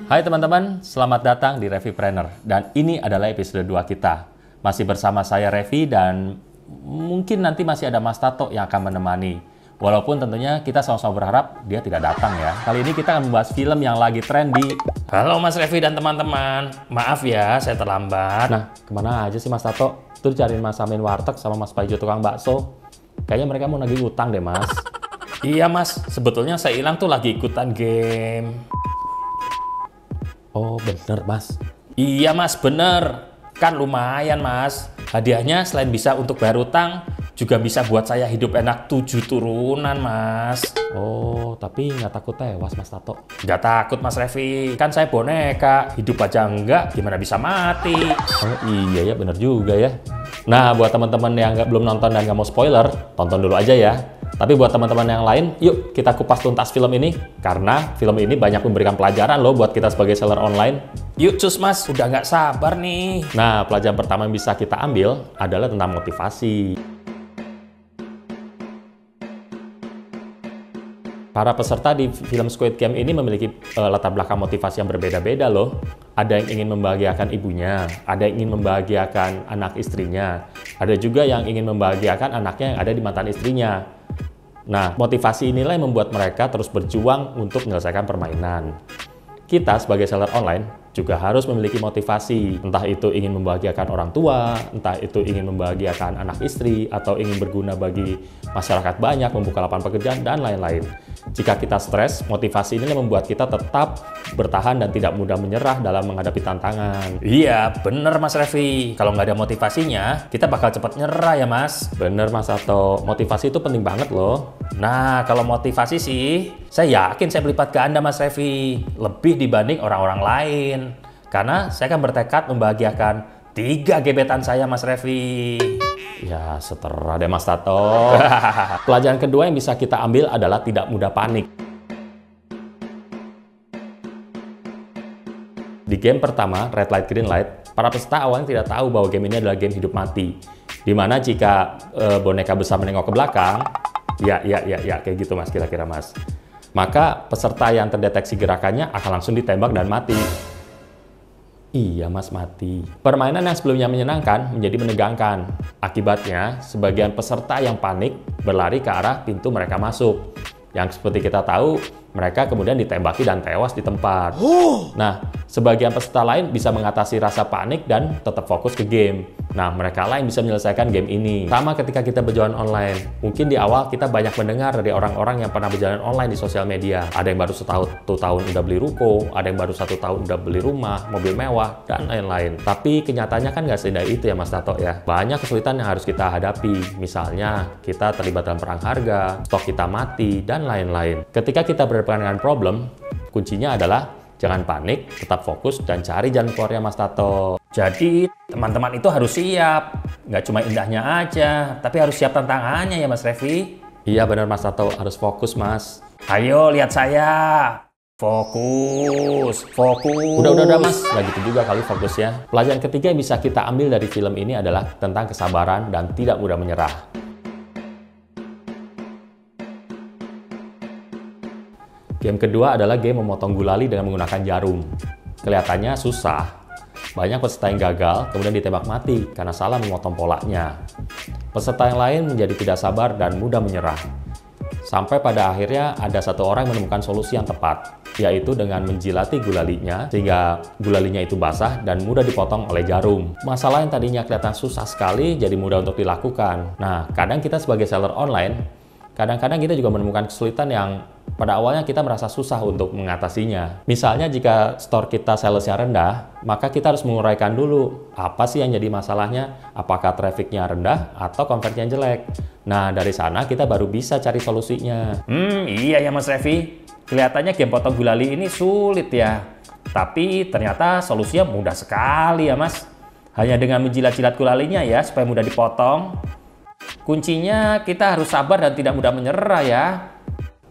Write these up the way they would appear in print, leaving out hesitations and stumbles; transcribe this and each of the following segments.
Hai teman-teman, selamat datang di Revipreneur. Dan ini adalah episode 2 kita. Masih bersama saya Revi dan mungkin nanti masih ada Mas Tato yang akan menemani. Walaupun tentunya kita sama-sama berharap dia tidak datang ya. Kali ini kita akan membahas film yang lagi tren di... Halo Mas Revi dan teman-teman. Maaf ya, saya terlambat. Nah, kemana aja sih Mas Tato? Tuh cariin Mas Amin warteg sama Mas Paijo tukang bakso. Kayaknya mereka mau nagih utang deh Mas. Iya Mas, sebetulnya saya hilang tuh lagi ikutan game. Oh bener Mas. Iya Mas, bener. Kan lumayan Mas. Hadiahnya selain bisa untuk bayar utang, juga bisa buat saya hidup enak 7 turunan Mas. Oh, tapi nggak takut tewas Mas Tato? Nggak takut Mas Revi, kan saya boneka. Hidup aja enggak, gimana bisa mati? Oh iya ya, bener juga ya. Nah, buat teman-teman yang belum nonton dan nggak mau spoiler, tonton dulu aja ya. Tapi buat teman-teman yang lain, yuk kita kupas tuntas film ini. Karena film ini banyak memberikan pelajaran loh buat kita sebagai seller online. Yuk cus Mas, udah nggak sabar nih. Nah, pelajaran pertama yang bisa kita ambil adalah tentang motivasi. Para peserta di film Squid Game ini memiliki latar belakang motivasi yang berbeda-beda loh. Ada yang ingin membahagiakan ibunya, ada yang ingin membahagiakan anak istrinya, ada juga yang ingin membahagiakan anaknya yang ada di mantan istrinya. Nah, motivasi inilah yang membuat mereka terus berjuang untuk menyelesaikan permainan. Kita sebagai seller online juga harus memiliki motivasi, entah itu ingin membahagiakan orang tua, entah itu ingin membahagiakan anak istri, atau ingin berguna bagi masyarakat banyak, membuka lapangan pekerjaan, dan lain-lain. Jika kita stres, motivasi ini membuat kita tetap bertahan dan tidak mudah menyerah dalam menghadapi tantangan. Iya, bener Mas Revi. Kalau nggak ada motivasinya, kita bakal cepat nyerah ya Mas. Bener Mas Tato, motivasi itu penting banget loh. Nah, kalau motivasi sih, saya yakin saya berlipat ganda Mas Revi. Lebih dibanding orang-orang lain. Karena saya kan bertekad membahagiakan 3 gebetan saya Mas Revi. Ya, setera deh Mas Tato. Pelajaran kedua yang bisa kita ambil adalah tidak mudah panik. Di game pertama, Red Light Green Light, para peserta awalnya tidak tahu bahwa game ini adalah game hidup mati. Dimana jika boneka besar menengok ke belakang, ya, kayak gitu Mas, kira-kira Mas. Maka peserta yang terdeteksi gerakannya akan langsung ditembak dan mati. Iya Mas, mati. Permainan yang sebelumnya menyenangkan menjadi menegangkan. Akibatnya, sebagian peserta yang panik berlari ke arah pintu mereka masuk. Yang seperti kita tahu, mereka kemudian ditembaki dan tewas di tempat. Nah, sebagian peserta lain bisa mengatasi rasa panik dan tetap fokus ke game. Nah, mereka lain bisa menyelesaikan game ini. Sama ketika kita berjualan online. Mungkin di awal kita banyak mendengar dari orang-orang yang pernah berjalan online di sosial media. Ada yang baru 1 tahun udah beli ruko, ada yang baru 1 tahun udah beli rumah, mobil mewah, dan lain-lain. Tapi kenyataannya kan nggak seindah itu ya Mas Tato ya. Banyak kesulitan yang harus kita hadapi. Misalnya, kita terlibat dalam perang harga, stok kita mati, dan lain-lain. Ketika kita berhadapan dengan problem, kuncinya adalah jangan panik, tetap fokus, dan cari jalan keluarnya Mas Tato. Jadi, teman-teman itu harus siap. Nggak cuma indahnya aja, tapi harus siap tantangannya ya Mas Revi. Iya benar Mas Tato, harus fokus Mas. Ayo lihat saya. Fokus. Udah Mas, nggak gitu juga kali fokusnya. Pelajaran ketiga yang bisa kita ambil dari film ini adalah tentang kesabaran dan tidak mudah menyerah. Game kedua adalah game memotong gulali dengan menggunakan jarum. Kelihatannya susah. Banyak peserta yang gagal, kemudian ditembak mati karena salah memotong polanya. Peserta yang lain menjadi tidak sabar dan mudah menyerah. Sampai pada akhirnya ada satu orang yang menemukan solusi yang tepat, yaitu dengan menjilati gulalinya sehingga gulalinya itu basah dan mudah dipotong oleh jarum. Masalah yang tadinya kelihatan susah sekali jadi mudah untuk dilakukan. Nah, kadang kita sebagai seller online, kadang-kadang kita juga menemukan kesulitan yang pada awalnya kita merasa susah untuk mengatasinya. Misalnya jika store kita salesnya rendah, maka kita harus menguraikan dulu apa sih yang jadi masalahnya, apakah trafficnya rendah atau convertnya jelek. Nah, dari sana kita baru bisa cari solusinya. Iya ya Mas Revi. Kelihatannya game potong gulali ini sulit ya. Tapi ternyata solusinya mudah sekali ya Mas. Hanya dengan menjilat-jilat gulalinya ya supaya mudah dipotong. Kuncinya kita harus sabar dan tidak mudah menyerah ya.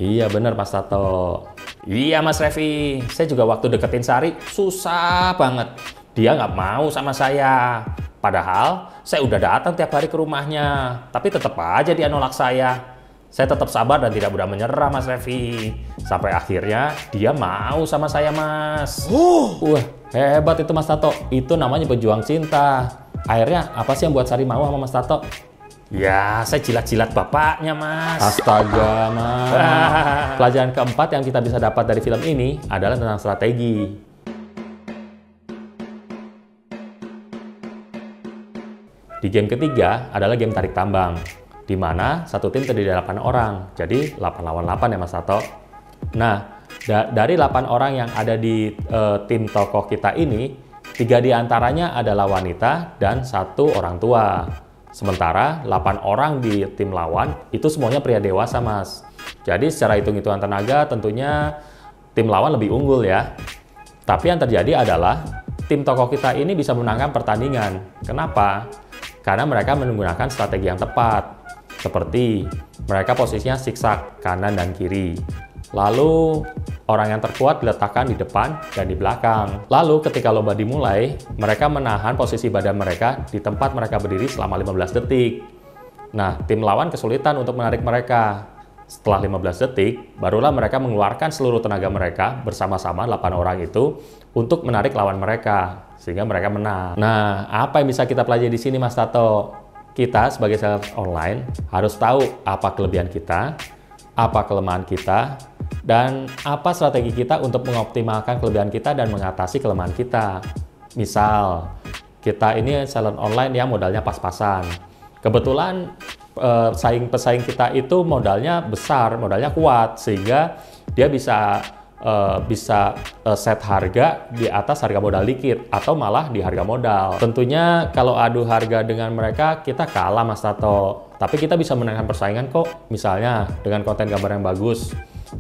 Iya bener Mas Tato. Iya Mas Revi, saya juga waktu deketin Sari susah banget. Dia nggak mau sama saya. Padahal saya udah datang tiap hari ke rumahnya, tapi tetap aja dia nolak saya. Saya tetap sabar dan tidak mudah menyerah, Mas Revi. Sampai akhirnya dia mau sama saya, Mas. Wah, hebat itu Mas Tato. Itu namanya pejuang cinta. Akhirnya apa sih yang buat Sari mau sama Mas Tato? Ya, saya jilat-jilat bapaknya, Mas. Astaga, Mas. Pelajaran keempat yang kita bisa dapat dari film ini adalah tentang strategi. Di game ketiga adalah game tarik tambang, di mana satu tim terdiri dari 8 orang, jadi 8 lawan 8 ya Mas Tato. Nah, dari 8 orang yang ada di tim tokoh kita ini, 3 diantaranya adalah wanita dan 1 orang tua. Sementara 8 orang di tim lawan itu semuanya pria dewasa, Mas. Jadi secara hitung-hitungan tenaga tentunya tim lawan lebih unggul ya. Tapi yang terjadi adalah tim tokoh kita ini bisa memenangkan pertandingan. Kenapa? Karena mereka menggunakan strategi yang tepat. Seperti mereka posisinya zigzag kanan dan kiri. Lalu orang yang terkuat diletakkan di depan dan di belakang. Lalu ketika lomba dimulai, mereka menahan posisi badan mereka di tempat mereka berdiri selama 15 detik. Nah, tim lawan kesulitan untuk menarik mereka. Setelah 15 detik, barulah mereka mengeluarkan seluruh tenaga mereka bersama-sama 8 orang itu untuk menarik lawan mereka, sehingga mereka menang. Nah, apa yang bisa kita pelajari di sini, Mas Tato? Kita sebagai seller online harus tahu apa kelebihan kita, apa kelemahan kita, dan apa strategi kita untuk mengoptimalkan kelebihan kita dan mengatasi kelemahan kita. Misal, kita ini seller online yang modalnya pas-pasan. Kebetulan pesaing kita itu modalnya besar, modalnya kuat, sehingga dia bisa set harga di atas harga modal dikit atau malah di harga modal. Tentunya kalau adu harga dengan mereka kita kalah, Mas Tato. Tapi kita bisa menangkan persaingan kok. Misalnya dengan konten gambar yang bagus,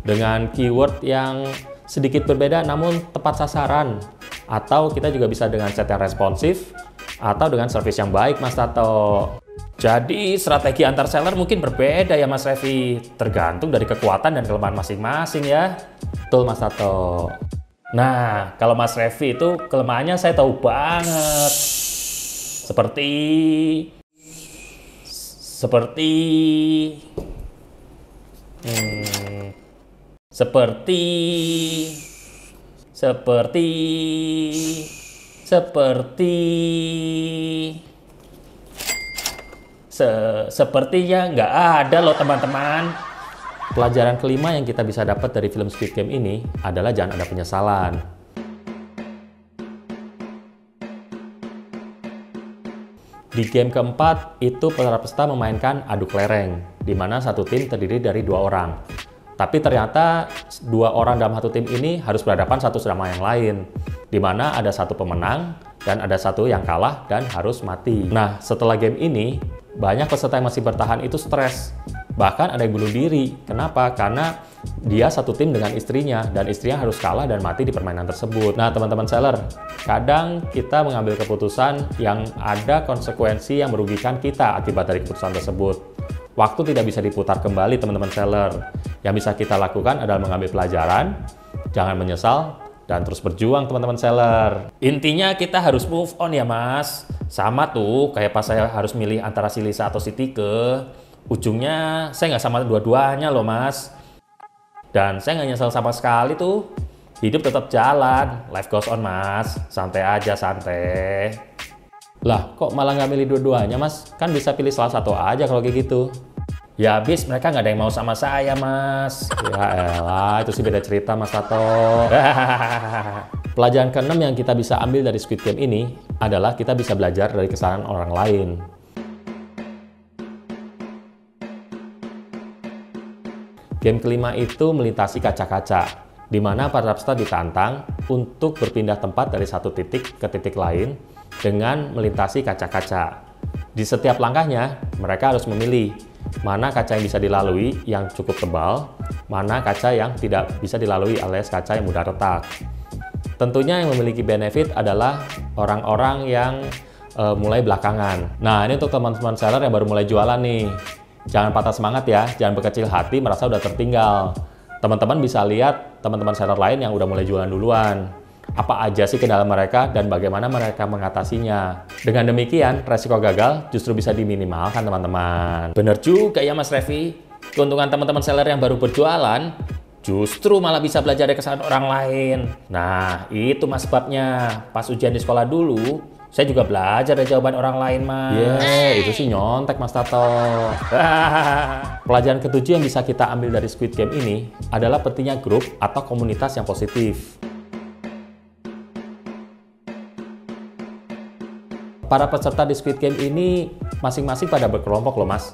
dengan keyword yang sedikit berbeda namun tepat sasaran, atau kita juga bisa dengan chat yang responsif atau dengan service yang baik, Mas Tato. Jadi strategi antar seller mungkin berbeda ya Mas Revi, tergantung dari kekuatan dan kelemahan masing-masing ya. Betul Mas Tato. Nah, kalau Mas Revi itu kelemahannya saya tahu banget. Sepertinya nggak ada loh teman-teman. Pelajaran kelima yang kita bisa dapat dari film Squid Game ini adalah jangan ada penyesalan. Di game keempat itu para peserta memainkan adu kelereng, di mana satu tim terdiri dari 2 orang. Tapi ternyata 2 orang dalam satu tim ini harus berhadapan satu sama yang lain, di mana ada satu pemenang dan ada satu yang kalah dan harus mati. Nah, setelah game ini, banyak peserta yang masih bertahan itu stres. Bahkan ada yang bunuh diri. Kenapa? Karena dia satu tim dengan istrinya, dan istrinya harus kalah dan mati di permainan tersebut. Nah, teman-teman seller, kadang kita mengambil keputusan yang ada konsekuensi yang merugikan kita akibat dari keputusan tersebut. Waktu tidak bisa diputar kembali, teman-teman seller. Yang bisa kita lakukan adalah mengambil pelajaran, jangan menyesal, dan terus berjuang, teman-teman seller. Intinya kita harus move on ya Mas. Sama tuh kayak pas saya harus milih antara si Lisa atau si Tike. Ujungnya saya nggak sama dua-duanya loh Mas. Dan saya nggak nyesel sama sekali tuh. Hidup tetap jalan, life goes on Mas. Santai aja, santai. Lah, kok malah nggak milih dua-duanya Mas? Kan bisa pilih salah satu aja kalau kayak gitu. Ya habis mereka nggak ada yang mau sama saya Mas. Ya elah, itu sih beda cerita Mas Tato. Pelajaran ke-6 yang kita bisa ambil dari Squid Game ini adalah kita bisa belajar dari kesalahan orang lain. Game kelima itu melintasi kaca-kaca, di mana para peserta ditantang untuk berpindah tempat dari satu titik ke titik lain dengan melintasi kaca-kaca. Di setiap langkahnya, mereka harus memilih mana kaca yang bisa dilalui yang cukup tebal, mana kaca yang tidak bisa dilalui alias kaca yang mudah retak. Tentunya yang memiliki benefit adalah orang-orang yang mulai belakangan. Nah, ini untuk teman-teman seller yang baru mulai jualan nih. Jangan patah semangat ya, jangan berkecil hati merasa udah tertinggal. Teman-teman bisa lihat teman-teman seller lain yang udah mulai jualan duluan. Apa aja sih kendala mereka dan bagaimana mereka mengatasinya. Dengan demikian, resiko gagal justru bisa diminimalkan teman-teman. Bener juga ya Mas Revi. keuntungan teman-teman seller yang baru berjualan justru malah bisa belajar dari kesalahan orang lain. Nah, itu mas sebabnya. Pas ujian di sekolah dulu, saya juga belajar dari jawaban orang lain, mas. Itu sih nyontek, Mas Tato. Pelajaran ketujuh yang bisa kita ambil dari Squid Game ini adalah pentingnya grup atau komunitas yang positif. Para peserta di Squid Game ini masing-masing pada berkelompok loh, Mas.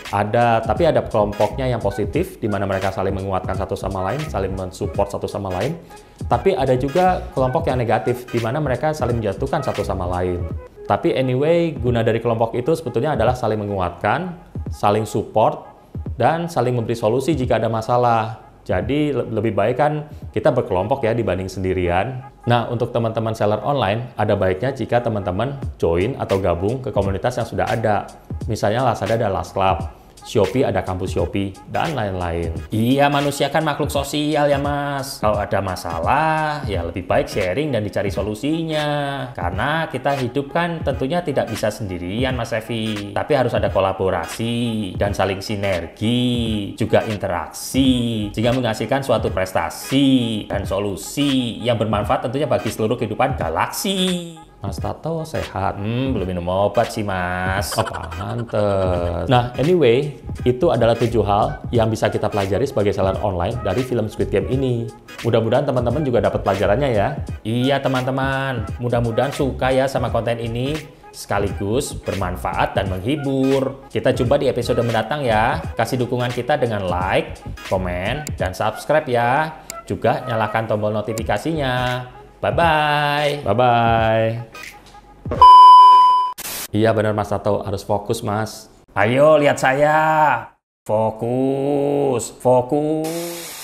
Tapi ada kelompoknya yang positif, di mana mereka saling menguatkan satu sama lain, saling mensupport satu sama lain. Tapi ada juga kelompok yang negatif, di mana mereka saling menjatuhkan satu sama lain. Tapi anyway, guna dari kelompok itu sebetulnya adalah saling menguatkan, saling support, dan saling memberi solusi jika ada masalah. Jadi lebih baik kan kita berkelompok ya dibanding sendirian. Nah, untuk teman-teman seller online, ada baiknya jika teman-teman join atau gabung ke komunitas yang sudah ada. Misalnya Lazada ada Last Club, Shopee ada Kampus Shopee, dan lain-lain. Iya, manusia kan makhluk sosial ya mas. Kalau ada masalah, ya lebih baik sharing dan dicari solusinya. Karena kita hidup kan tentunya tidak bisa sendirian mas Revi. Tapi harus ada kolaborasi dan saling sinergi, juga interaksi, sehingga menghasilkan suatu prestasi dan solusi yang bermanfaat tentunya bagi seluruh kehidupan galaksi. Mas Tato sehat. Belum minum obat sih mas. Oh, pantes. Nah, anyway, itu adalah 7 hal yang bisa kita pelajari sebagai seller online dari film Squid Game ini. Mudah-mudahan teman-teman juga dapat pelajarannya ya. Iya teman-teman, mudah-mudahan suka ya sama konten ini. Sekaligus bermanfaat dan menghibur. Kita jumpa di episode mendatang ya. Kasih dukungan kita dengan like, komen, dan subscribe ya. Juga nyalakan tombol notifikasinya. Bye-bye. Bye-bye. Iya benar Mas Tato, harus fokus Mas. Ayo lihat saya. Fokus, fokus.